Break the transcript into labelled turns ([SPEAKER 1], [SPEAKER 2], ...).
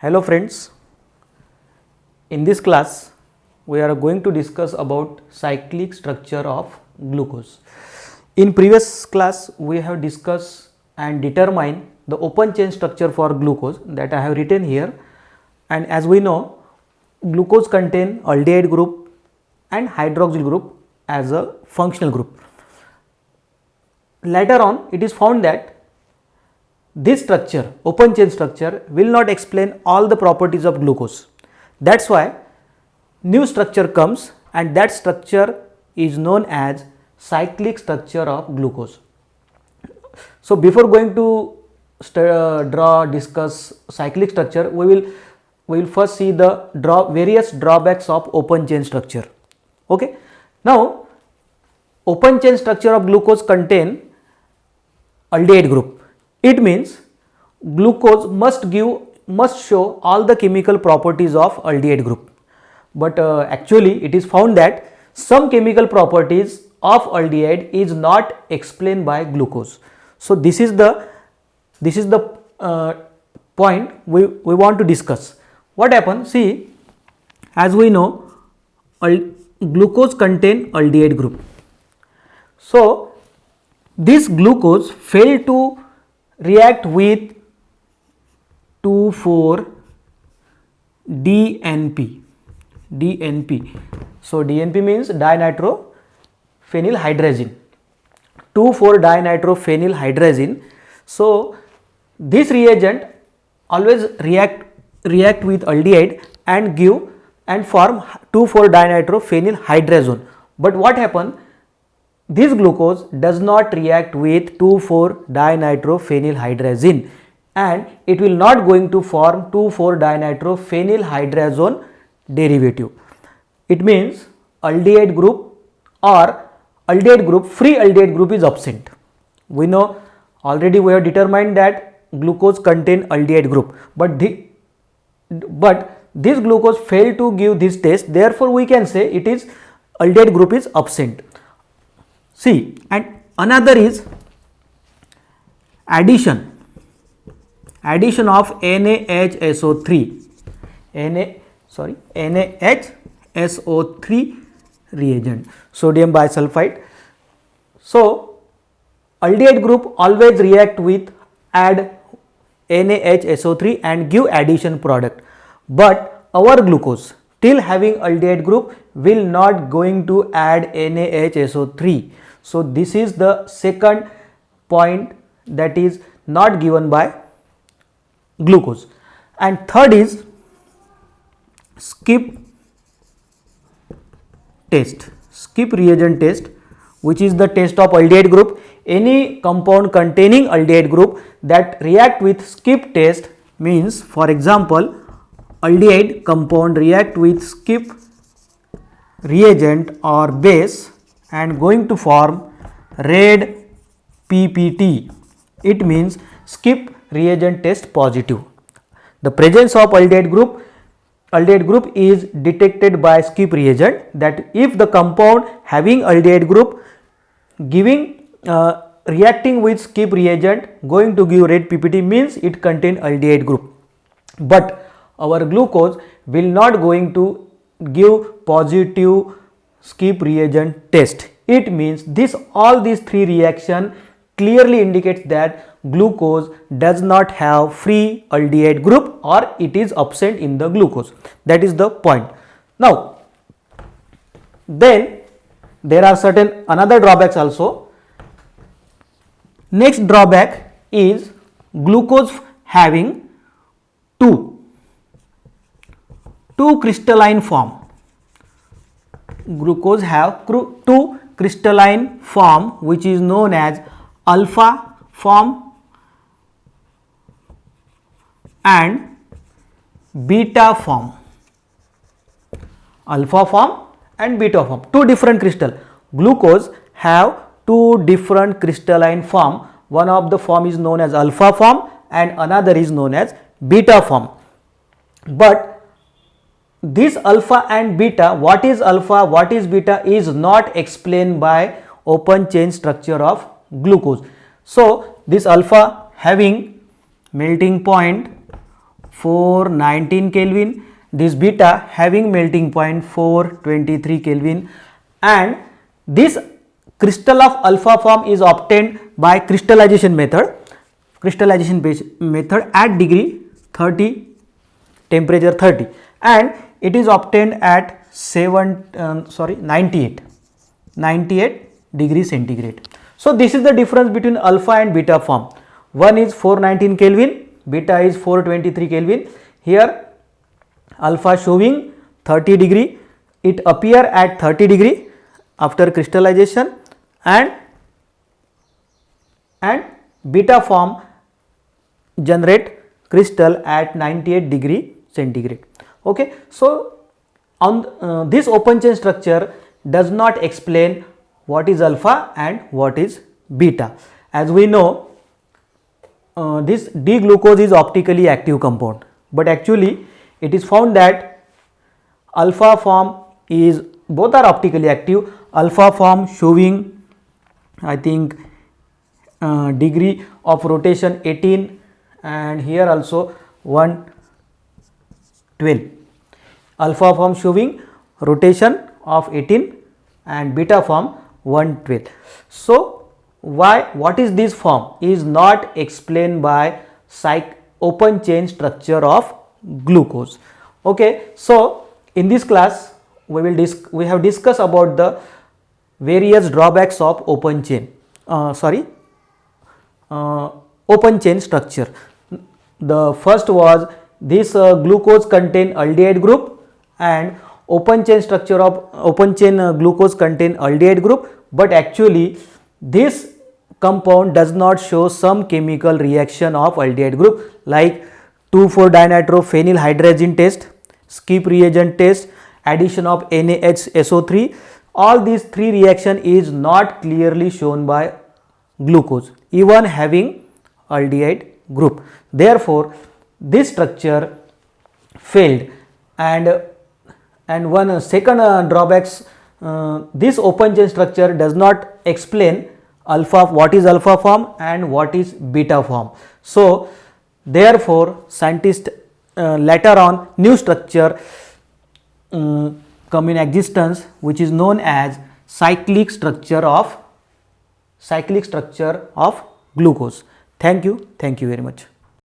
[SPEAKER 1] Hello friends, in this class we are going to discuss about cyclic structure of glucose. In previous class we have discussed and determined the open chain structure for glucose that I have written here, and as we know glucose contain aldehyde group and hydroxyl group as a functional group. Later on it is found that this structure, open chain structure, will not explain all the properties of glucose. That's why new structure comes, and that structure is known as cyclic structure of glucose. So before going to discuss cyclic structure, we will first see the various drawbacks of open chain structure. Okay. Now open chain structure of glucose contain aldehyde group. It means glucose must show all the chemical properties of aldehyde group, but actually it is found that some chemical properties of aldehyde is not explained by glucose. So this is the point we want to discuss. What happens? See, as we know, glucose contain aldehyde group. So this glucose fail to react with 2,4-DNP. So DNP means dinitrophenylhydrazine. 2,4-dinitrophenylhydrazine. So this reagent always react with aldehyde and form 2,4-dinitrophenylhydrazone. But what happen? This glucose does not react with 2,4-dinitrophenylhydrazine, and it will not going to form 2,4-dinitrophenylhydrazone derivative. It means aldehyde group or free aldehyde group is absent. We know already, we have determined that glucose contain aldehyde group, but this glucose failed to give this test, therefore we can say it is aldehyde group is absent. See, and another is addition of NaHSO3 reagent, sodium bisulfite. So aldehyde group always react with add NaHSO3 and give addition product, but our glucose till having aldehyde group will not going to add NaHSO3. So this is the second point that is not given by glucose. And third is skip reagent test, which is the test of aldehyde group. Any compound containing aldehyde group that react with skip test means, for example, aldehyde compound react with skip reagent or base and going to form red PPT. It means skip reagent test positive. The presence of aldehyde group is detected by skip reagent, that if the compound having aldehyde group reacting with skip reagent going to give red PPT means it contain aldehyde group, but our glucose will not going to give positive skip reagent test. It means all these three reaction clearly indicates that glucose does not have free aldehyde group or it is absent in the glucose. That is the point. Now then there are certain another drawbacks also. Next drawback is glucose having two crystalline form. Glucose have two crystalline form, which is known as alpha form and beta form. Alpha form and beta form, two different crystal. Glucose have two different crystalline form. One of the form is known as alpha form and another is known as beta form. But this alpha and beta, what is alpha, what is beta, is not explained by open chain structure of glucose. So this alpha having melting point 419 Kelvin, this beta having melting point 423 Kelvin, and this crystal of alpha form is obtained by crystallization method at degree 30, temperature 30, and it is obtained at 98 degrees centigrade. So this is the difference between alpha and beta form. One is 419 Kelvin, beta is 423 Kelvin. Here alpha showing 30 degree, it appear at 30 degree after crystallization, and beta form generate crystal at 98 degree centigrade. Okay, so on this open chain structure does not explain what is alpha and what is beta. As we know, this D-glucose is optically active compound, but actually it is found that alpha form is, both are optically active. Alpha form showing, I think, degree of rotation 18, and here also 112. Alpha form showing rotation of 18 and beta form 112. So what is this form is not explained by open chain structure of glucose. Okay, so in this class we have discussed about the various drawbacks of open chain structure. The first was this glucose contain aldehyde group, and open chain structure of glucose contain aldehyde group, but actually this compound does not show some chemical reaction of aldehyde group like 2,4-dinitrophenylhydrazine test, skip reagent test, addition of NaHSO3. All these three reaction is not clearly shown by glucose even having aldehyde group. Therefore this structure failed. And one second drawbacks, this open chain structure does not explain what is alpha form and what is beta form. So therefore scientists later on new structure come in existence, which is known as cyclic structure of glucose. Thank you very much.